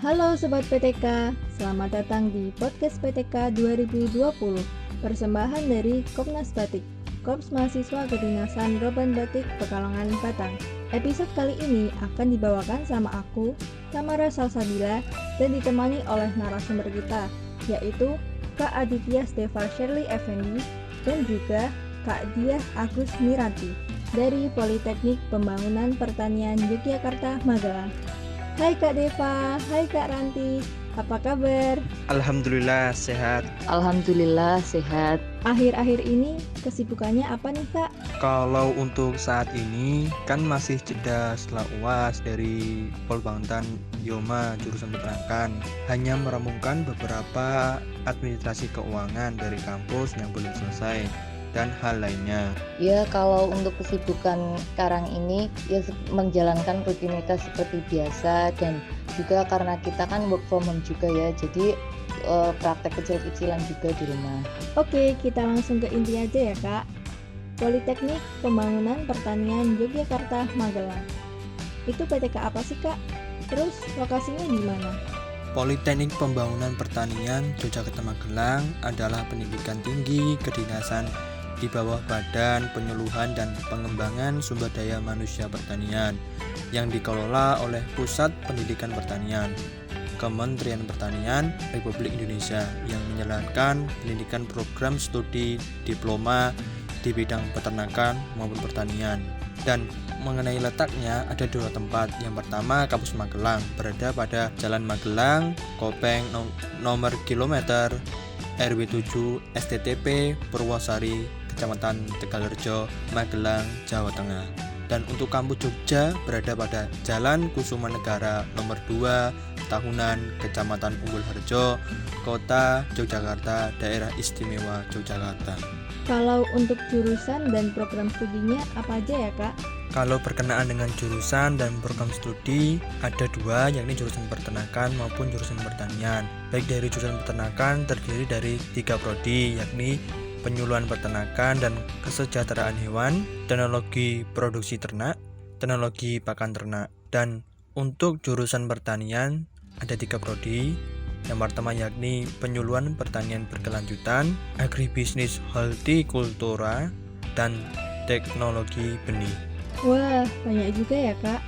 Halo Sobat PTK, selamat datang di podcast PTK 2020, persembahan dari Komnas Batik, Korps Mahasiswa Kedinasan Roban Batik Pekalongan Batang. Episode kali ini akan dibawakan sama aku, Tamara Salsabila, dan ditemani oleh narasumber kita, yaitu Kak Aditya Steva Shirley Effendi dan juga Kak Diah Agus Miranti dari Politeknik Pembangunan Pertanian Yogyakarta, Magelang. Hai Kak Deva, hai Kak Ranti, apa kabar? Alhamdulillah sehat. Alhamdulillah sehat. Akhir-akhir ini kesibukannya apa nih Kak? Kalau untuk saat ini kan masih jeda setelah UAS dari Polbangtan Yoma jurusan peternakan. Hanya merampungkan beberapa administrasi keuangan dari kampus yang belum selesai dan hal lainnya. Ya, kalau untuk kesibukan sekarang ini ya menjalankan rutinitas seperti biasa, dan juga karena kita kan work from home juga ya, jadi praktek kecil-kecilan juga di rumah. Oke, kita langsung ke inti aja ya Kak. Politeknik Pembangunan Pertanian Yogyakarta, Magelang. Itu PTK apa sih Kak? Terus lokasinya di mana? Politeknik Pembangunan Pertanian Yogyakarta Magelang adalah pendidikan tinggi kedinasan di bawah Badan Penyuluhan dan Pengembangan Sumber Daya Manusia Pertanian yang dikelola oleh Pusat Pendidikan Pertanian, Kementerian Pertanian Republik Indonesia yang menjalankan pendidikan program studi diploma di bidang peternakan maupun pertanian. Dan mengenai letaknya ada dua tempat. Yang pertama kampus Magelang berada pada Jalan Magelang, Kopeng nomor kilometer RW 7 STTP Purwosari, Kecamatan Tegalrejo, Magelang, Jawa Tengah. Dan untuk kampus Jogja berada pada Jalan Kusuma Negara nomor 2 Tahunan, Kecamatan Umbul Harjo, Kota Yogyakarta, Daerah Istimewa Yogyakarta. Kalau untuk jurusan dan program studinya apa aja ya Kak? Kalau berkenaan dengan jurusan dan program studi ada dua, yakni jurusan peternakan maupun jurusan pertanian. Baik dari jurusan peternakan terdiri dari 3 prodi, yakni penyuluhan peternakan dan kesejahteraan hewan, teknologi produksi ternak, teknologi pakan ternak. Dan untuk jurusan pertanian ada 3 prodi. Yang pertama yakni penyuluhan pertanian berkelanjutan, agribisnis hortikultura, dan teknologi benih. Wah, banyak juga ya Kak.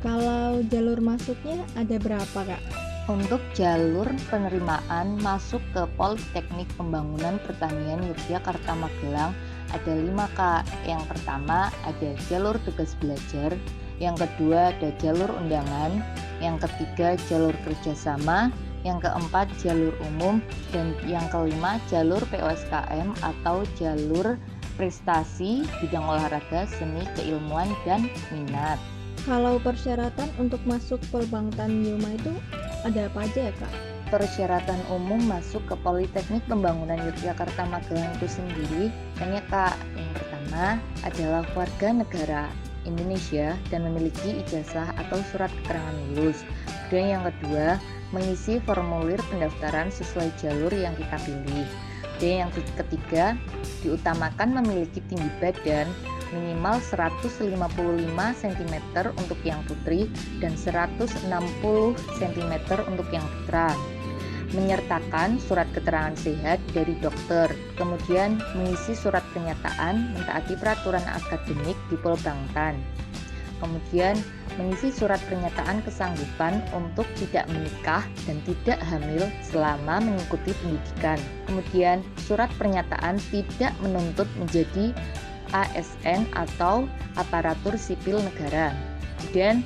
Kalau jalur masuknya ada berapa Kak? Untuk jalur penerimaan masuk ke Politeknik Pembangunan Pertanian Yogyakarta Magelang ada 5 Kak. Yang pertama ada jalur tugas belajar, yang kedua ada jalur undangan, yang ketiga jalur kerjasama, yang keempat jalur umum, dan yang kelima jalur POSKM atau jalur prestasi bidang olahraga, seni, keilmuan, dan minat. Kalau persyaratan untuk masuk Polbangtan Yoma itu ada apa aja ya Kak? Persyaratan umum masuk ke Politeknik Pembangunan Yogyakarta Magelang itu sendiri banyak Kak. Yang pertama adalah warga negara Indonesia dan memiliki ijazah atau surat keterangan lulus. Kemudian yang kedua, mengisi formulir pendaftaran sesuai jalur yang kita pilih. Dan yang ketiga, diutamakan memiliki tinggi badan minimal 155 cm untuk yang putri dan 160 cm untuk yang putra. Menyertakan surat keterangan sehat dari dokter. Kemudian mengisi surat pernyataan mentaati peraturan akademik di Polbangtan. Kemudian mengisi surat pernyataan kesanggupan untuk tidak menikah dan tidak hamil selama mengikuti pendidikan. Kemudian surat pernyataan tidak menuntut menjadi ASN atau aparatur sipil negara. Dan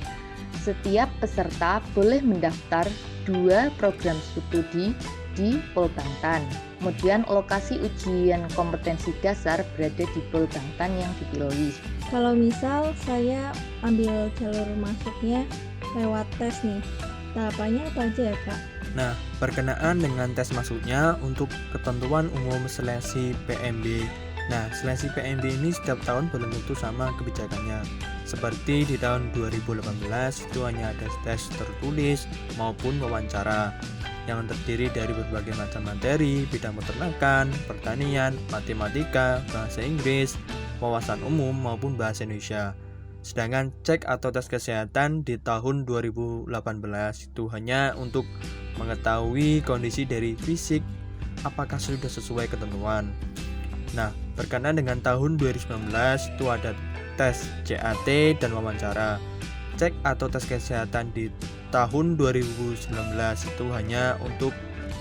setiap peserta boleh mendaftar 2 program studi di Polbangtan. Kemudian lokasi ujian kompetensi dasar berada di Polbangtan yang dipilih. Kalau misal saya ambil jalur masuknya lewat tes nih, tahapannya apa aja ya Kak? Nah, berkenaan dengan tes masuknya untuk ketentuan umum seleksi PMB. Nah, seleksi PMB ini setiap tahun belum tentu sama kebijakannya. Seperti di tahun 2018 itu hanya ada tes tertulis maupun wawancara yang terdiri dari berbagai macam materi, bidang peternakan, pertanian, matematika, bahasa Inggris, wawasan umum maupun bahasa Indonesia. Sedangkan cek atau tes kesehatan di tahun 2018 itu hanya untuk mengetahui kondisi dari fisik apakah sudah sesuai ketentuan. Nah, berkenaan dengan tahun 2019 itu ada tes CAT dan wawancara. Cek atau tes kesehatan di tahun 2019 itu hanya untuk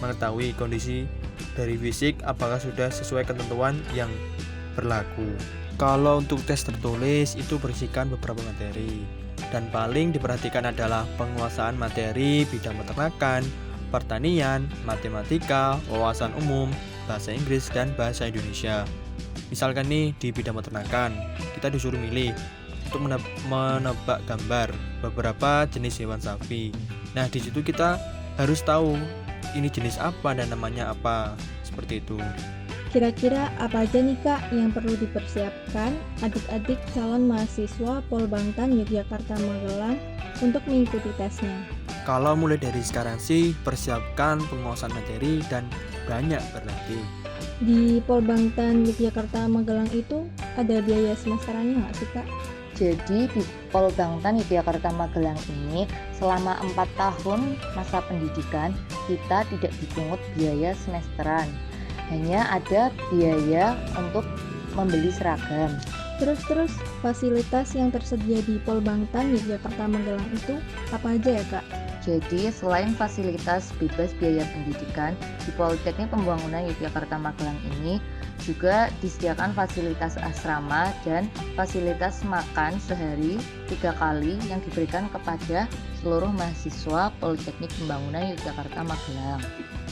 mengetahui kondisi dari fisik apakah sudah sesuai ketentuan yang berlaku. Kalau untuk tes tertulis itu berisikan beberapa materi dan paling diperhatikan adalah penguasaan materi bidang peternakan, pertanian, matematika, wawasan umum, bahasa Inggris, dan bahasa Indonesia. Misalkan nih di bidang peternakan, kita disuruh milih untuk menebak gambar beberapa jenis hewan sapi. Nah, di situ kita harus tahu ini jenis apa dan namanya apa, seperti itu. Kira-kira apa aja nih Kak yang perlu dipersiapkan adik-adik calon mahasiswa Polbangtan Yogyakarta Magelang untuk mengikuti tesnya? Kalau mulai dari sekarang sih persiapkan penguasaan materi dan banyak berlatih. Di Polbangtan Yogyakarta Magelang itu ada biaya semesterannya nggak sih Kak? Jadi di Polbangtan Yogyakarta Magelang ini selama 4 tahun masa pendidikan kita tidak dipungut biaya semesteran. Hanya ada biaya untuk membeli seragam. Terus fasilitas yang tersedia di Polbangtan Yogyakarta Magelang itu apa aja ya Kak? Jadi selain fasilitas bebas biaya pendidikan, di Politeknik Pembangunan Yogyakarta Magelang ini juga disediakan fasilitas asrama dan fasilitas makan sehari 3 kali yang diberikan kepada seluruh mahasiswa Politeknik Pembangunan Yogyakarta Magelang.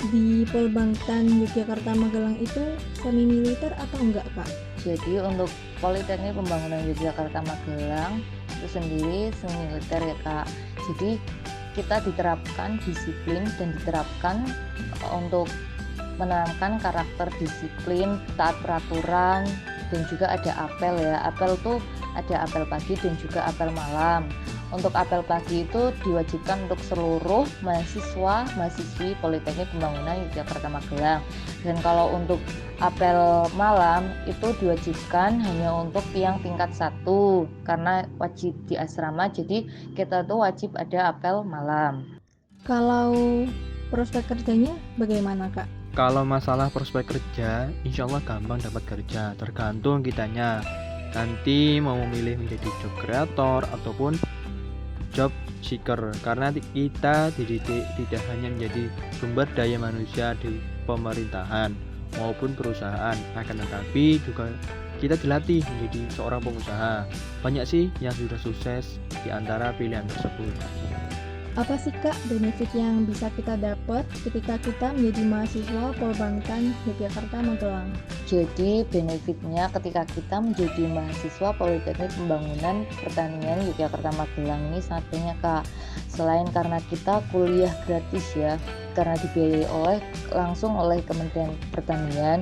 Di Polbangtan Yogyakarta Magelang itu semi militer atau enggak Kak? Jadi untuk Politeknik Pembangunan Yogyakarta Magelang itu sendiri semi militer ya Kak. Jadi kita diterapkan disiplin dan diterapkan untuk menanamkan karakter disiplin, taat peraturan, dan juga ada apel ya. Apel tuh ada apel pagi dan juga apel malam. Untuk apel pagi itu diwajibkan untuk seluruh mahasiswi Politeknik Pembangunan Yogyakarta Magelang. Dan kalau untuk apel malam itu diwajibkan hanya untuk yang tingkat 1 karena wajib di asrama, jadi kita tuh wajib ada apel malam. Kalau prospek kerjanya bagaimana Kak? Kalau masalah prospek kerja, insya Allah gampang dapat kerja, tergantung kitanya. Nanti mau memilih menjadi job creator ataupun job seeker, karena kita dididik tidak hanya menjadi sumber daya manusia di pemerintahan maupun perusahaan, akan tetapi juga kita dilatih menjadi seorang pengusaha. Banyak sih yang sudah sukses di antara pilihan tersebut. Apa sih Kak benefit yang bisa kita dapat ketika kita menjadi mahasiswa Polbangtan Yogyakarta Magelang? Jadi benefitnya ketika kita menjadi mahasiswa Politeknik Pembangunan Pertanian Yogyakarta Magelang ini sangat banyak Kak. Selain karena kita kuliah gratis ya, karena dibiayai langsung oleh Kementerian Pertanian,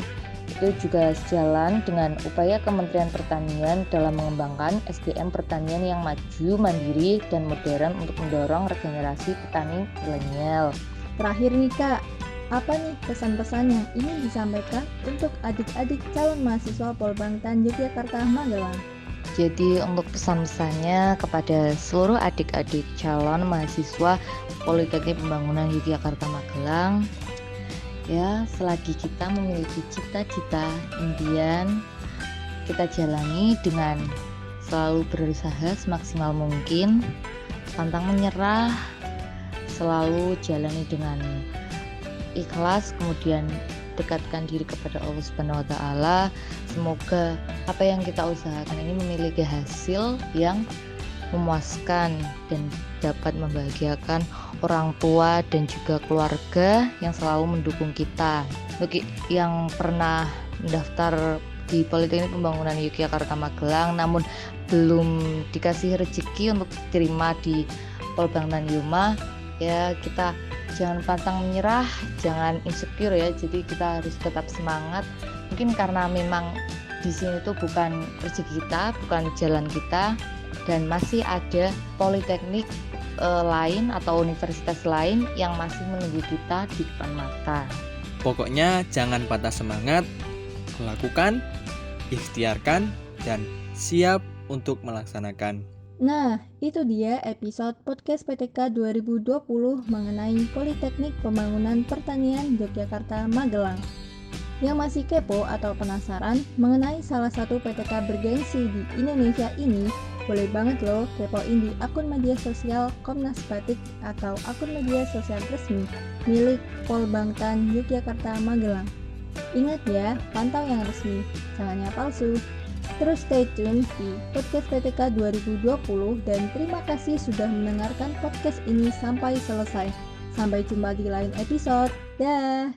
itu juga sejalan dengan upaya Kementerian Pertanian dalam mengembangkan SDM pertanian yang maju, mandiri, dan modern untuk mendorong regenerasi petani milenial. Terakhir nih Kak, apa nih pesan-pesan yang ingin disampaikan untuk adik-adik calon mahasiswa Polbangtan Yogyakarta Magelang? Jadi untuk pesan-pesannya kepada seluruh adik-adik calon mahasiswa Politeknik Pembangunan Yogyakarta Magelang, ya, selagi kita memiliki cita-cita impian, kita jalani dengan selalu berusaha semaksimal mungkin, pantang menyerah, selalu jalani dengan ikhlas, kemudian dekatkan diri kepada Allah Subhanahu wa taala. Semoga apa yang kita usahakan ini memiliki hasil yang memuaskan dan dapat membahagiakan orang tua dan juga keluarga yang selalu mendukung kita. Bagi yang pernah mendaftar di Politeknik Pembangunan Yogyakarta Magelang namun belum dikasih rezeki untuk diterima di Polbangtan Yuma, ya kita jangan pantang menyerah, jangan insecure ya. Jadi kita harus tetap semangat. Mungkin karena memang di sini tuh bukan rezeki kita, bukan jalan kita, dan masih ada politeknik lain atau universitas lain yang masih menunggu kita di depan mata. Pokoknya jangan patah semangat, lakukan, ikhtiarkan, dan siap untuk melaksanakan. Nah, itu dia episode podcast PTK 2020 mengenai Politeknik Pembangunan Pertanian Yogyakarta Magelang. Yang masih kepo atau penasaran mengenai salah satu PTK bergengsi di Indonesia ini, boleh banget loh kepoin di akun media sosial Komnas Batik atau akun media sosial resmi milik Polbangtan Yogyakarta Magelang. Ingat ya, pantau yang resmi, jangan yang palsu. Terus stay tune di podcast PTK 2020 dan terima kasih sudah mendengarkan podcast ini sampai selesai. Sampai jumpa di lain episode. Dah.